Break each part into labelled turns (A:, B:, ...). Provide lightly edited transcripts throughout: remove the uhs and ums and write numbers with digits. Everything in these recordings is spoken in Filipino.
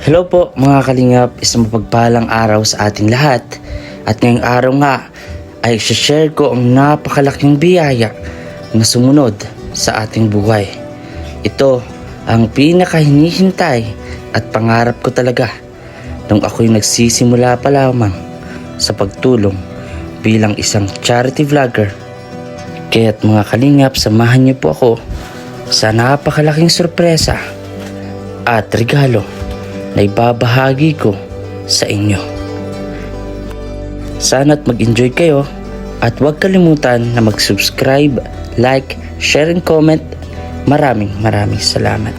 A: Hello po mga kalingap, isang mapagpalang araw sa ating lahat. At ngayong araw nga ay share ko ang napakalaking biyaya na sumunod sa ating buhay. Ito ang pinakahinihintay at pangarap ko talaga nung ako'y nagsisimula pa lamang sa pagtulong bilang isang charity vlogger. Kaya't mga kalingap, samahan niyo po ako sa napakalaking sorpresa at regalo na ibabahagi ko sa inyo. Sana't mag-enjoy kayo at huwag kalimutan na mag-subscribe, like, share, and comment. Maraming salamat.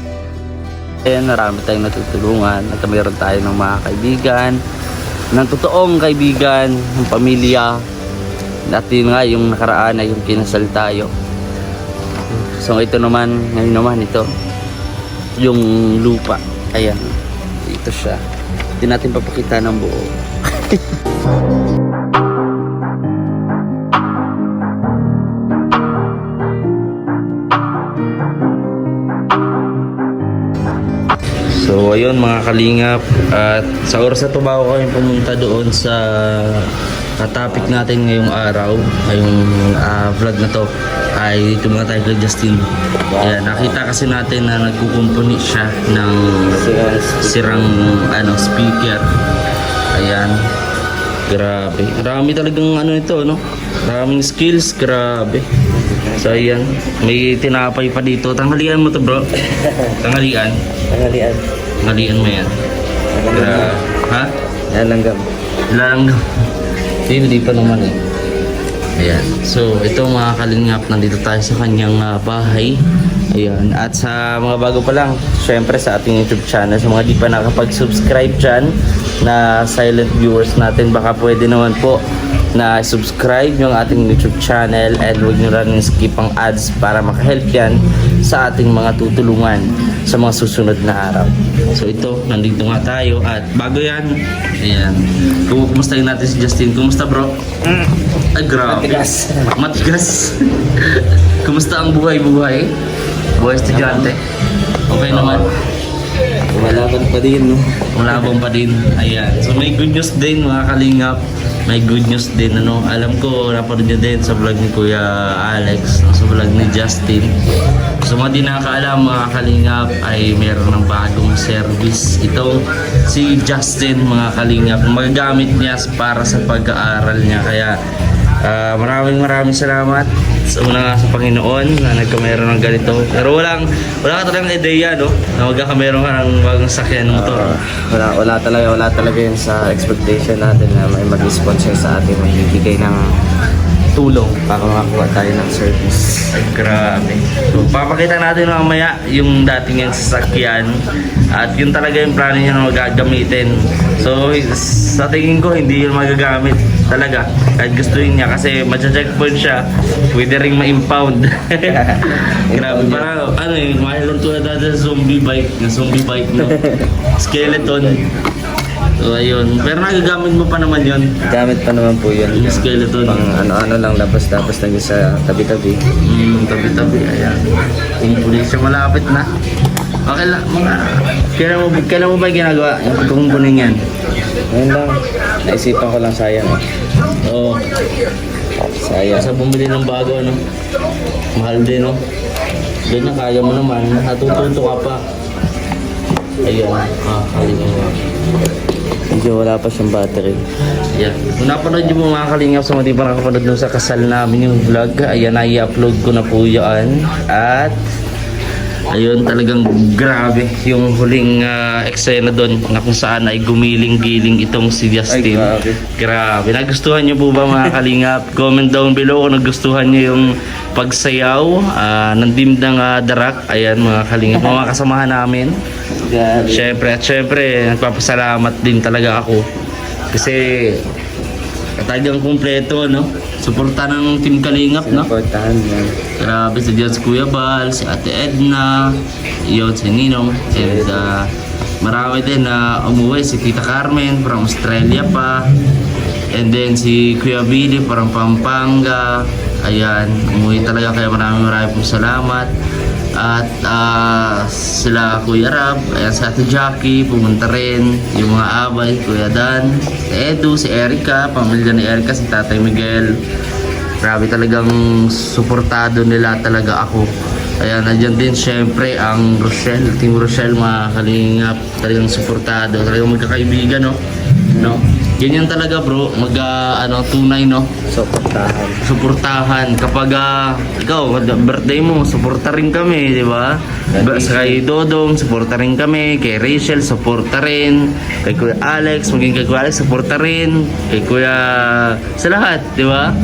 A: Ayan, marami tayong natutulungan at mayroon tayo ng mga kaibigan, ng totoong kaibigan, ng pamilya. Dati nga yung nakaraan ay yung kinasal tayo. So ito naman, ngayon naman ito, yung lupa. Ayan. Ito siya. Hindi natin papakita ng buo. So ayun mga kalingap, at sa oras na ito bago kami pumunta doon sa topic natin ngayong araw, ngayong vlog na to, ay dito muna tayo kay Justin. Ayan, nakita kasi natin na nagkukumpuni siya ng sirang speaker. Ayan, grabe, marami talagang ito, no? Maraming skills, grabe. So ayan, may tinapay pa dito. Tanghalian mo to, bro. Tanghalian mo yan. Ha?
B: Lalanggam.
A: Hindi pa naman eh. Ayan. So, ito mga kalingap, nandito tayo sa kanyang bahay. Ayan. At sa mga bago pa lang, syempre sa ating YouTube channel, sa mga di pa nakapag-subscribe dyan na silent viewers natin, baka pwede naman po na subscribe yung ating YouTube channel and huwag nyo rin skip ang ads para makahelp yan sa ating mga tutulungan sa mga susunod na araw. So ito, nandito nga tayo at bago yan, ayan, kumustahin natin si Justin. Kumusta, bro? Ay, grabe. Matigas. Kumusta ang buhay? Buhay estudyante? Okay naman?
B: Malabang pa din, no?
A: Malabang pa din. Ayan. So may good news din mga kalingap. May good news din, alam ko napanood nyo din sa vlog ni Kuya Alex, sa vlog ni Justin. So mga di nakakaalam mga kalingap, ay meron ng bagong service itong si Justin mga kalingap. Magagamit niya para sa pag-aaral niya. Kaya maraming salamat sa una sa Panginoon na nagkameron ng ganito. Pero wala ka talagang ideya, no? Na magkakameron ka ng bagong sakyan ng motor.
B: Wala talaga yun sa expectation natin na may mag-sponsor sa atin, magbibigay ng tulong para makakuha tayo ng service.
A: Ay, grabe. So, papakita natin mamaya yung dating yung sasakyan at yun talaga yung plano niya na magagamitin. So, sa tingin ko, hindi yun magagamit talaga. Kahit gustuin niya kasi matcha-checkpoint siya, pwede rin ma-impound. Grabe, parang mahal lang tulad natin sa zombie bike, no? Skeleton. So ayun, pero nagagamit mo pa naman yun.
B: Gamit pa naman po yun.
A: Yung skeleton.
B: Pang ano lang, labas-labas lang yun sa tabi-tabi.
A: Tabi-tabi, ayan. Kung pulis siya, malapit na. Okay lang, kailan mo ba ginagawa yung pagkukumpunin yan?
B: Ngayon lang, naisipan ko lang sayang.
A: Oo.
B: Sayang.
A: Sa bumili ng bago, no? Mahal din, no? Doon na, kaya mo naman. Natututo ka pa. Ayun. Kaya mo.
B: Medyo wala pa siyang battery.
A: Yeah. Kung napanood nyo mga kalingap sa mga di pa nakapanood nung sa kasal namin yung vlog, ayan, i-upload ko na po yan. At ayun, talagang grabe yung huling eksena doon na kung saan ay gumiling-giling itong si Justin.
B: Ay,
A: grabe. Nagustuhan nyo po ba mga kalingap? Comment down below kung nagustuhan nyo yung pagsayaw ng Dimdang Darak. Ayan mga kalingap, mga kasamahan namin. Syempre, nagpapasalamat din talaga ako kasi talagang kumpleto, no? Suporta ng Team Kalingap, no?
B: Suportahan yan.
A: Grabe, si Kuya Bal, si Ate Edna, yun, si Ninong, and marami din na umuwi, si Tita Carmen from Australia pa, and then si Kuya Billy from Pampanga. Ayan, umuwi talaga, kaya maraming pong salamat. At sila Kuya Rab, ayan si Ate Jackie, pumunta rin. Yung mga abay, Kuya Dan, si Edu, si Erica, pamilya ni Erica, si Tatay Miguel. Grabe talagang suportado nila talaga ako. Ayan, nandiyan din syempre ang Rochelle, Team Rochelle, mga kalingap, talagang suportado, talagang magkakaibigan, no? No? Ganyan talaga bro, tunay, no? Suportahan kapag ikaw birthday mo, suporta rin kami, di ba? Kay Dodong, suporta rin kami, kay Rachel, suporta rin, kay Kuya Alex, maging kay Kuya Alex, suporta rin, kay Kuya sa lahat, di ba?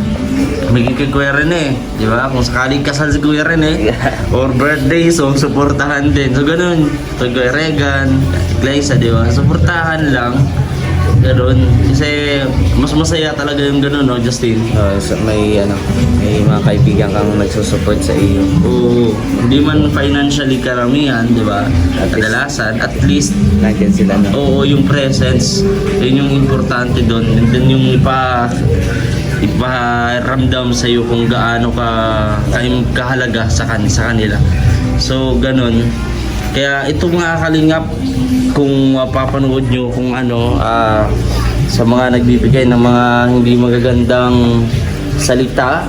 A: Maging kay Kuya Rene, di ba? Kung sakaling kasal si Kuya Rene or birthday, so suportahan din. So ganun, kay Kuya Regan, Glyza, di ba? Suportahan lang. Ganun. Kasi mas masaya talaga yung ganun, no, Justin?
B: So may mga kaibigan kang nagsusupport sa iyo.
A: Oo. Hindi man financially karamihan, di ba? Kadalasan, at least
B: Nandiyan sila na.
A: oo, yung presence, yun yung importante doon. And then yung iparamdam sa iyo kung gaano kahalaga sa kanila. So, ganun. Kaya ito mga kalingap, kung papanood nyo kung sa mga nagbibigay ng mga hindi magagandang salita,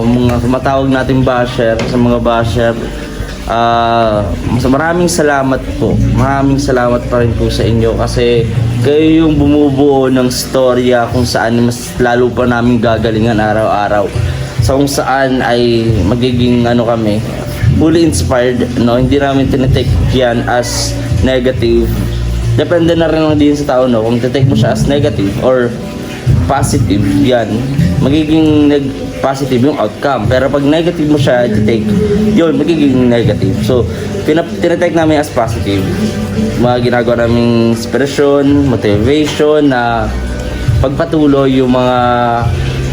A: mga matawag natin basher, sa mga basher, maraming salamat po. Maraming salamat pa rin po sa inyo kasi kayo yung bumubuo ng storya kung saan mas lalo pa namin gagalingan araw-araw. So kung saan ay magiging kami, fully inspired, no? Hindi namin tinitake yan as negative. Depende na rin lang din sa tao, no? Kung titake mo siya as negative or positive, yan, magiging positive yung outcome. Pero pag negative mo siya i-take, yun, magiging negative. So, tinitake namin as positive. Mga ginagawa naming inspiration, motivation, na pagpatuloy yung mga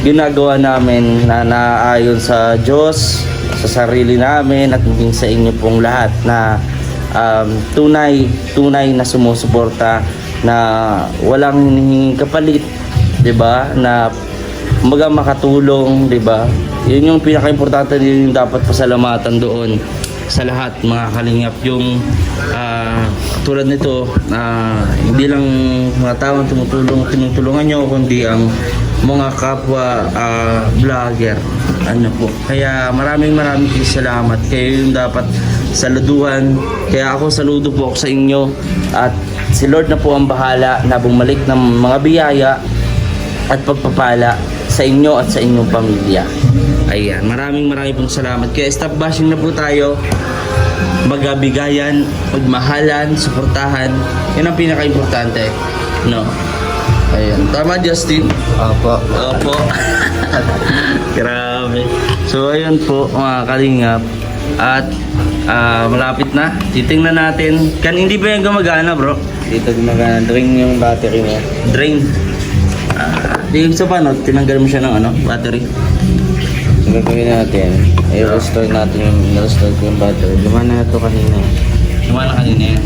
A: ginagawa namin na naayon sa Diyos, sa sarili namin, at maging sa inyo pong lahat na tunay na sumusuporta, na walang hinihinging kapalit, 'di ba? Na makatulong, 'di ba? 'Yun yung pinaka-importante, din yung dapat pasalamatan doon sa lahat, mga kalingap, yung tulad nito, hindi lang mga tao tinutulungan nyo, kundi ang mga kapwa vlogger. Kaya maraming salamat. Kayo yung dapat saluduhan. Kaya ako saludo po ako sa inyo, at si Lord na po ang bahala na bumalik ng mga biyaya at pagpapala sa inyo at sa inyong pamilya. Ayan, maraming pong salamat. Kaya stop bashing na po tayo. Magabigayan, pagmahalan, suportahan. Yan ang pinaka-importante, no? Ayan, tama Justin?
B: Opo.
A: Grabe. So ayun po mga kalingap, at malapit na. Titingnan natin. Hindi ba yung gumagana, bro?
B: Dito gumagana, drain yung battery niya.
A: Drain. So paano? Tinanggal mo siya ng battery?
B: So gagawin natin, i-restore natin i-restore ko yung battery. Gumana na ito kanina.
A: Lumala kanina yan.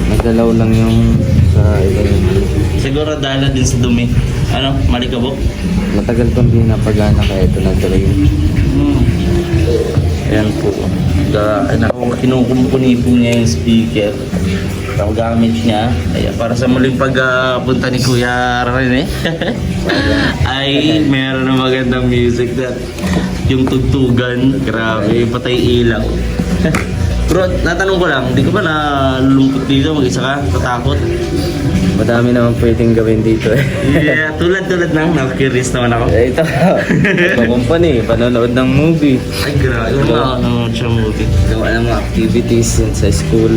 B: Nagalaw lang yung sa iba yung
A: Siguro dahil din sa dumi. Malikabok?
B: matagal kong di napagana kaya ito na drain.
A: Ayan po. Kinukumpuni po niya yung speaker. Ang gamit niya. Ayan, para sa muling pagpunta ni Kuya Rene ay meron na magandang music that yung tugtugan. Grabe, patay ilaw. Bro, natanong ko lang, hindi ka ba nalulungkot dito? Mag-isa ka? Tatakot?
B: Madami naman pwedeng gawin dito eh.
A: Yeah, tulad ng nakakirious naman ako.
B: Ito, company, panonood ng movie.
A: Ay, grabe. Ano siya movie?
B: Gawa ng mga activities yun sa school.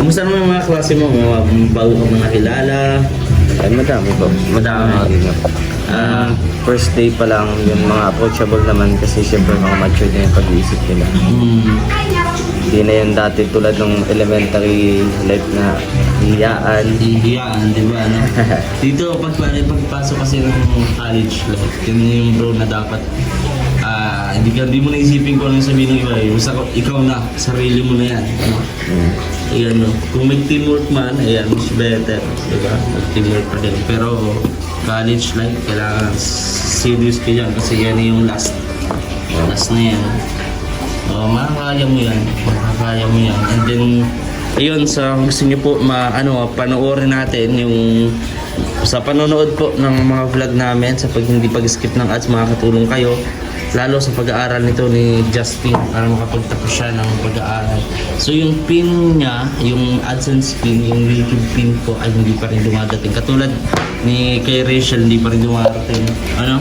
A: Kamusta naman yung mga klase mo? May mga bago ka mga kilala?
B: Ay, madami po.
A: Madami.
B: First day pa lang, yung mga approachable naman kasi syempre mga mature na yung pag-iisip nila. Hindi na yan dati tulad ng elementary life na hiyaan.
A: Hiyaan, di ba? Dito, pagpasok kasi ng college life, yun yung bro na dapat hindi mo naisipin kung ano yung sabihin ng iba. Basta ikaw na, sarili mo na yan. Ayan, kung may teamwork man, ayan, mas better. Diba? Mag-teamwork pa din. Pero college life, kailangan serious ka dyan kasi yan yung last na yan. Makakaya mo yan. Makakaya mo yan. And then, ayun, sa gusto niyo po panoorin natin yung sa panonood po ng mga vlog namin sa hindi pag-skip ng ads, makakatulong kayo lalo sa pag-aaral nito ni Justin para makapagtapos siya ng pag-aaral. So yung pin niya, yung AdSense pin, yung YouTube pin po ay hindi pa rin dumadating. Katulad ni kay Rachel, hindi pa rin dumadating. Ano?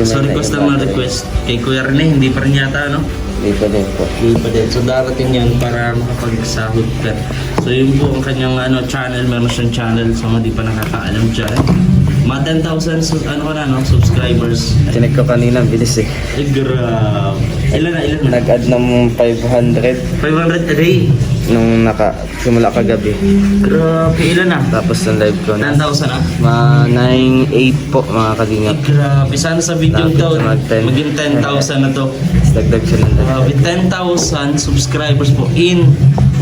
A: So request lang ng request. Kay Kuya Rene, hindi pa rin yata, ano?
B: Hindi pa din po.
A: Hindi pa din. So darating yan para makapagsahod ka. So yun po ang kanyang channel. Meron siyang channel sa mga di pa nakakaalam dyan. Mga 10,000 subscribers.
B: Chinek ko kanina, bilis eh.
A: Ay, grabe. Ilan na?
B: Nag-add ng 500
A: 500 a day.
B: nung simula kagabi.
A: Grabe. Ilan na?
B: Tapos ng live ko na.
A: 10,000 na?
B: Mga 9,800 po mga
A: Ay,
B: kalingap.
A: grabe. Sana sa video
B: Lapit
A: to,
B: na mag-10.
A: maging 10,000 na to.
B: Dagdag siya ng dagdag.
A: Grabe, 10,000 subscribers po in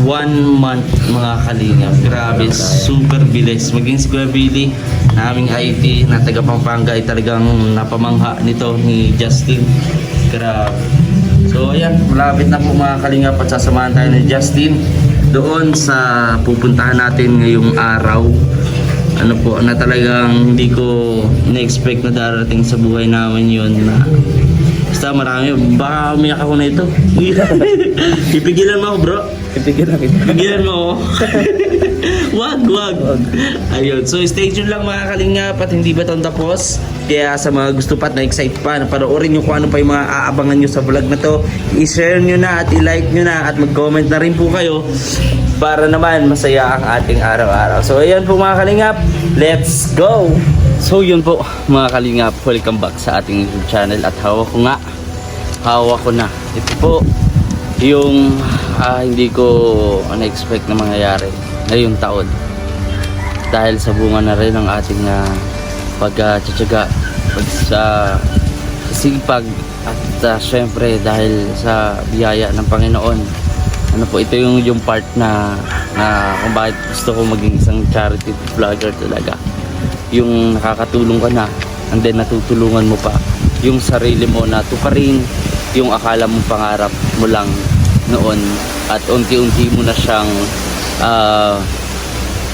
A: 1 month mga kalingap. Grabe, super bilis. Maging si Kuya Billy, na aming IT na taga Pampanga ay talagang napamangha nito ni Justin. Grabe. So ayan, malapit na po mga kalingap at sasamahan tayo ni Justin doon sa pupuntahan natin ngayong araw. Ano po, na talagang hindi ko na-expect na darating sa buhay namin yun na basta marami, baka umiyak ako na ito. Pipigilan mo ako, bro.
B: Pipigilan kita.
A: Pigilan mo ako. Wag. Ayun. So stay tuned lang mga kalingap at hindi ba itong tapos? Kaya sa mga gusto pa at na-excite pa na panoorin nyo kung ano pa yung mga aabangan nyo sa vlog na to, i-share nyo na at i-like nyo na at mag-comment na rin po kayo para naman masaya ang ating araw-araw. So ayan po mga kalingap, let's go! So yun po mga kalingap, welcome back sa ating YouTube channel at hawak ko na. Ito po yung hindi ko na-expect na mangyayari ngayong taon dahil sa bunga na rin ng ating pagtsatsaga, sa sipag at syempre dahil sa biyaya ng Panginoon. Ano po, ito yung part na kung bakit gusto ko maging isang charity vlogger talaga. Yung nakakatulong ka na and then natutulungan mo pa yung sarili mo na tuparin yung akala mong pangarap mo lang noon at unti-unti mo na siyang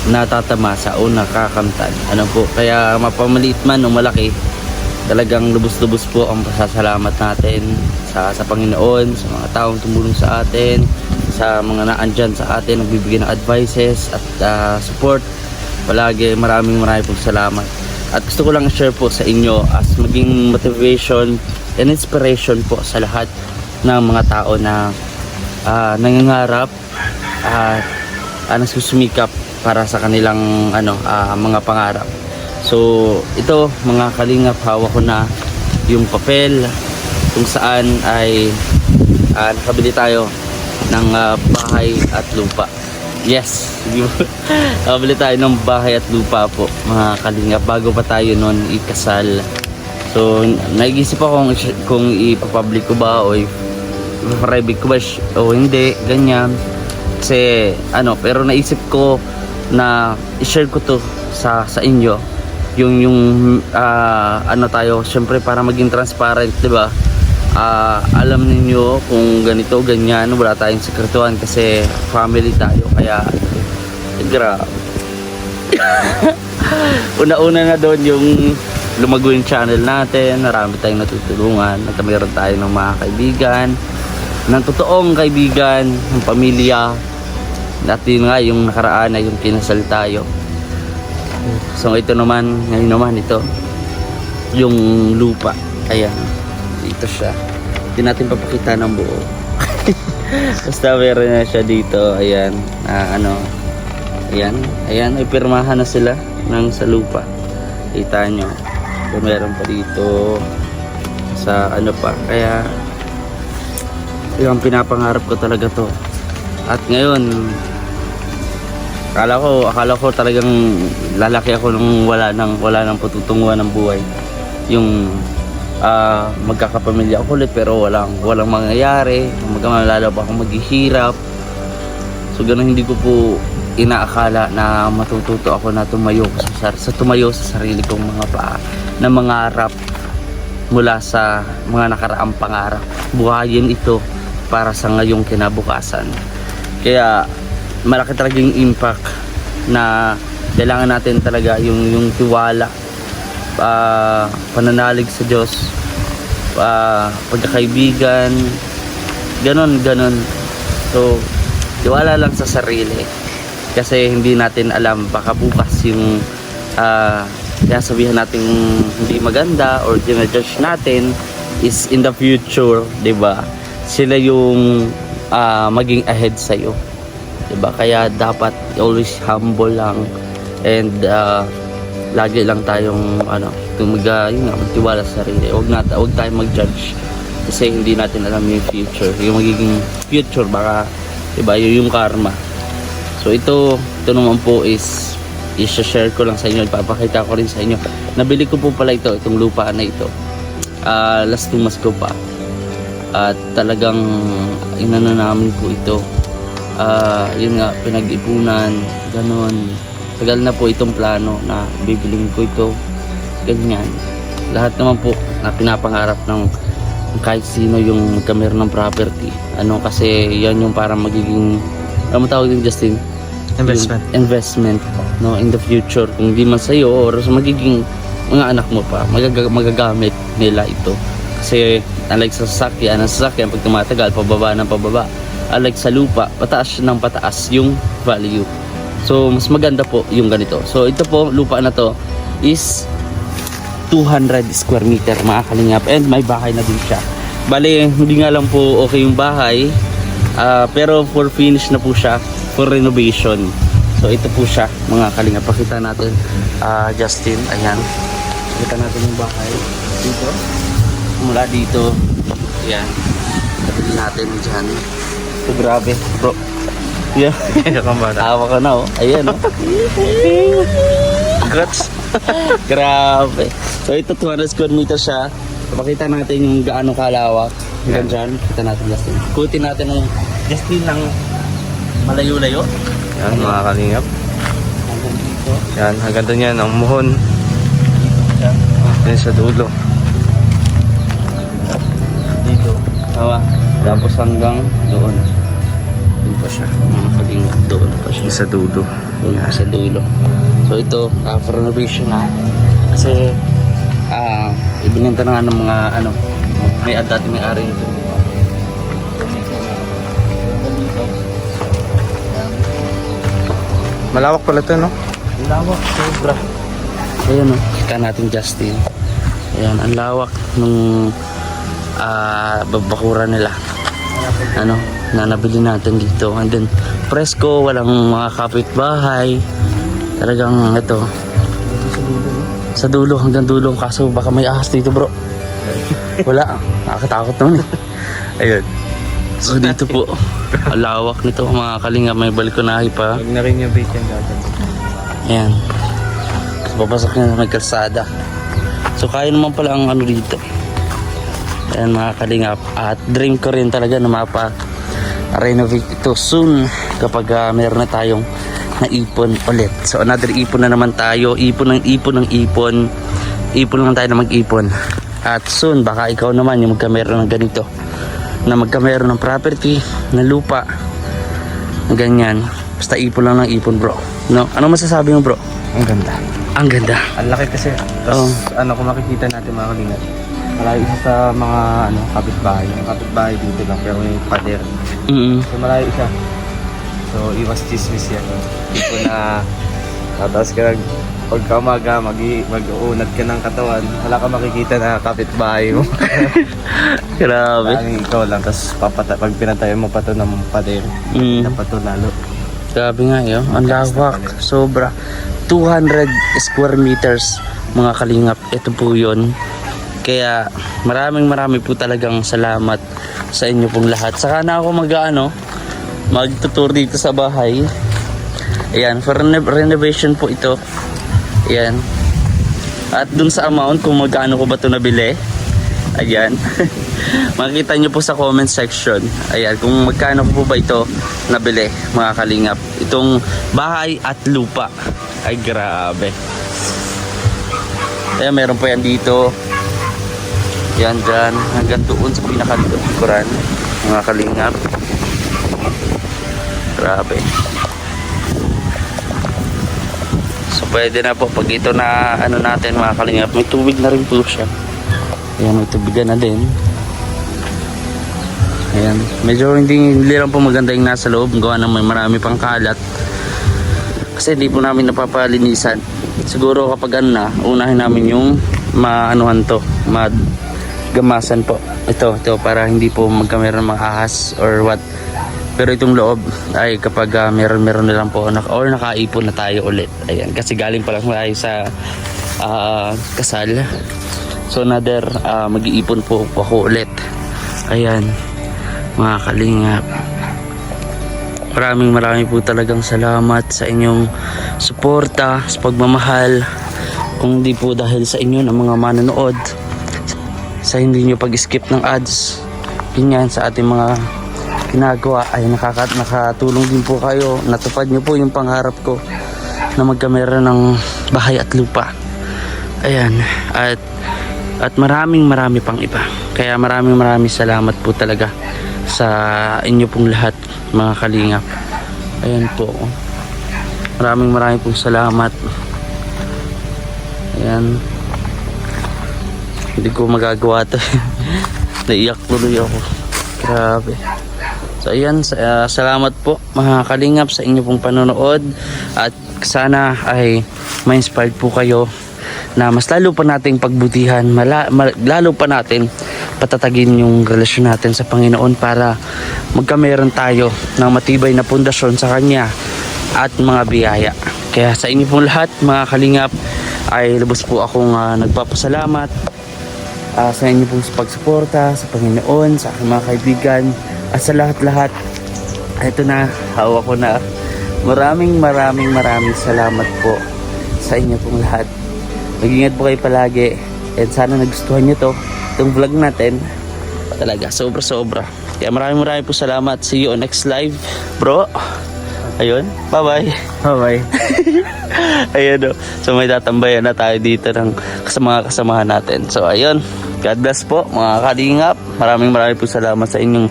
A: natatamasa o nakakamtan. Ano po, kaya mapamaliit man o malaki, talagang lubos-lubos po ang pasasalamat natin sa Panginoon, sa mga taong tumulong sa atin, sa mga naandyan sa atin, nagbibigay ng advices at support. Palagi maraming pong salamat. At gusto ko lang share po sa inyo as maging motivation and inspiration po sa lahat ng mga tao na nangangarap at nagsusumikap para sa kanilang mga pangarap. So ito mga kalingap, hawak ko na yung papel kung saan ay nakabili tayo ng bahay at lupa. Yes, nakabili tayo ng bahay at lupa po mga kalingap bago pa tayo noon ikasal. So nag-isip ako kung ipapublic ko ba o i-private ko ba o hindi, ganyan. Kasi pero naisip ko na i-share ko to sa inyo yung tayo syempre para maging transparent, 'di ba? Alam niyo kung ganito ganyan, wala tayong sekretuhan kasi family tayo, kaya grabe. Una-una na doon yung lumago yung channel natin, marami tayong natutulungan at mayroon tayo ng mga kaibigan, ng totoong kaibigan, ng pamilya. At yun nga, yung nakaraan na yung kinasal tayo. So ito naman, ngayon naman ito, yung lupa. Ayan, dito siya. Hindi natin papakita ng buo. Basta meron na siya dito. Ayan, ayan, may pirmahan na sila sa lupa. Kita nyo. So, meron pa dito sa pa. Kaya yung pinapangarap ko talaga to. At ngayon, akala ko talagang lalaki ako nung wala nang patutunguhan ng buhay. Yung magkakapamilya ako ulit pero walang mangyayari, lalo pa akong maghihirap. So ganun, hindi ko po inaakala na matututo ako na tumayo sa sarili kong mga paa, na mangarap mula sa mga nakaraang pangarap. Buhayin ito para sa ngayong kinabukasan. Kaya malaki talaga yung impact na kailangan natin talaga yung tiwala, pananalig sa Diyos, pagkakaibigan, ganon. So tiwala lang sa sarili, kasi hindi natin alam, baka bukas yung kaya sabihan natin hindi maganda or dinajudge natin is in the future, 'di ba? Sila yung maging ahead sa iyo, 'di ba? Kaya dapat always humble lang, and lagi lang tayong magtiwala sa sarili. Huwag tayong mag-judge, kasi hindi natin alam yung future, yung magiging future, baka 'di ba, yung karma. So ito naman po is i-share ko lang sa inyo, ipapakita ko rin sa inyo. Nabili ko po pala itong lupa na ito last 2 months ko pa, at talagang inano namin po ito, yun nga, pinag-ipunan, ganon. Tagal na po itong plano na bibiling ko ito, ganyan. Lahat naman po na pinapangarap ng kahit sino yung magkameron ng property, kasi yan yung parang magiging, ano tawag din, Justin? Investment, no, in the future. Kung di man sa iyo or sa magiging mga anak mo pa, magagamit nila ito. Kasi unlike sa sasakyan, ang sasakyan pag tumatagal, pababa ng pababa. Unlike sa lupa, pataas ng pataas yung value. So mas maganda po yung ganito. So ito po, lupa na to is 200 square meter, mga kalingap, and may bahay na din siya. Bale, hindi nga lang po okay yung bahay, pero for finish na po siya, for renovation. So ito po siya, mga kalingap. Pakita natin, Justin, ayan. Pakita natin yung bahay dito. Mula dito, ayan. Pakita natin dyan. Ito, grabe, bro. Yeah. Tawa ka na, oh. Ayan, oh. Congrats. Grabe. So ito 200 square meter siya. Pakita natin yung gaano kalawak. Hanggang dyan, kita natin, Justin. Kutin natin yung Justin ng malayo-layo.
B: Yan, mga kalingap.
A: Hanggang dito.
B: Yan, hanggang doon yan, ang muhon. Yan sa dulo.
A: Dito. Hawa. Tapos hanggang doon. Doon pa siya. Mga kalingap, doon pa siya.
B: Sa dulo.
A: Doon pa sa dulo. So ito, for renovation na. Kasi, ibinenta na nga ng mga, dati may ari ito.
B: Malawak pala ito, no?
A: Ang lawak, sobra. Ayan, o. Kita natin, Justin. Ayan, ang lawak nung babakura nila. Na nabili natin dito. And then, presko, walang mga kapitbahay. Talagang ito. Sa dulo, hanggang dulo. Kaso baka may ahas dito, bro. Wala. Nakakatakot naman eh.
B: Ayun.
A: So dito po, ang lawak nito, mga kalingap, may balkonahe pa.
B: Huwag na rin yung bait yan dati.
A: Ayan. So, papasok na may kalsada. So kaya naman pala ang dito. Ayan, mga kalingap. At dream ko rin talaga na mapa-renovate ito soon kapag meron na tayong naipon ulit. So another ipon na naman tayo. Ipon lang tayo na mag-ipon. At soon, baka ikaw naman yung magkameron ng ganito, na magkameron ng property, na lupa, na ganyan. Basta ipon lang ng ipon, bro. No? Ano masasabi mo, bro?
B: Ang ganda.
A: Ang ganda.
B: Ang laki kasi. Tapos, kung makikita natin, mga kalingap, malayo isa sa mga kapitbahay. Yung kapitbahay dito lang, pero may pader. So malayo siya. So iwas chismis yan. Ipon na tapos ka pagka umaga, mag-uunat ka ng katawan, wala ka makikita na kapitbahay mo.
A: Grabe.
B: Ikaw lang, tapos pag pinatayo mo pa ito ng pader, dapat ito lalo.
A: Grabe nga yun. Ang lawak. Sobra. 200 square meters, mga kalingap. Ito po yun. Kaya maraming po talagang salamat sa inyo pong lahat. Saka na ako magtutur dito sa bahay. Ayan, for renovation po ito. Ayan. At dun sa amount, kung magkano ko ba ito nabili, ayan. Makikita nyo po sa comment section. Ayan, kung magkano ko po ba ito nabili, mga kalingap. Itong bahay at lupa. Ay, grabe. Ayan, meron po yan dito. Yan dyan, hanggang doon sa pinakaliburan. mga kalingap. Grabe. So pwede na po pag ito na ano natin mga kalingap. May tubig na rin po siya. Ayan, may tubigan na din. Ayan. Medyo hindi lang po maganda yung nasa loob. Gawa ng may marami pang kalat. Kasi hindi po namin napapalinisan. Siguro kapag ano na, unahin namin yung maanuhan to. Gamasan po. Ito para hindi po magkameron ng mga ahas or what. Pero itong loob ay kapag meron na lang po or nakaipon na tayo ulit. Ayan, kasi galing pa lang tayo sa kasal. So another mag-iipon po ako ulit. Ayan, mga kalingap. Maraming po talagang salamat sa inyong suporta, sa pagmamahal. Kung hindi po dahil sa inyo ng mga manonood, sa hindi nyo pag-skip ng ads, yun yan, sa ating mga ginagawa ay nakatulong din po kayo. Natupad nyo po yung pangarap ko na magkamera ng bahay at lupa. Ayan, at marami pang iba. Kaya maraming salamat po talaga sa inyo pong lahat, mga kalingap. Ayan po, maraming pong salamat. Ayan, hindi ko magagawa to. Naiyak tuloy ako, grabe. So ayan, salamat po mga kalingap sa inyo pong panonood. At sana ay ma-inspired po kayo na mas lalo pa nating pagbutihan, lalo pa natin patatagin yung relasyon natin sa Panginoon para magkameron tayo ng matibay na pundasyon sa Kanya at mga biyaya. Kaya sa inyo pong lahat mga kalingap ay lubos po akong nagpapasalamat sa inyo pong pagsuporta sa Panginoon, sa aking mga kaibigan at sa lahat-lahat. Ito na, hawak ko na. Maraming salamat po sa inyo pong lahat. Mag-ingat po kayo palagi. And sana nagustuhan nyo itong vlog natin. Talaga, sobra. Kaya maraming po salamat. See you on next live, bro. Ayun, bye-bye.
B: Bye-bye.
A: Ayun, so may tatambayan na tayo dito ng mga kasamahan natin. So ayun, God bless po mga kalingap. Maraming po salamat sa inyong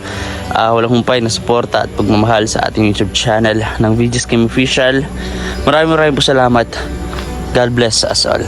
A: walang humpay na suporta at pagmamahal sa ating YouTube channel ng VJ's Game Official. Maraming po salamat. God bless us all.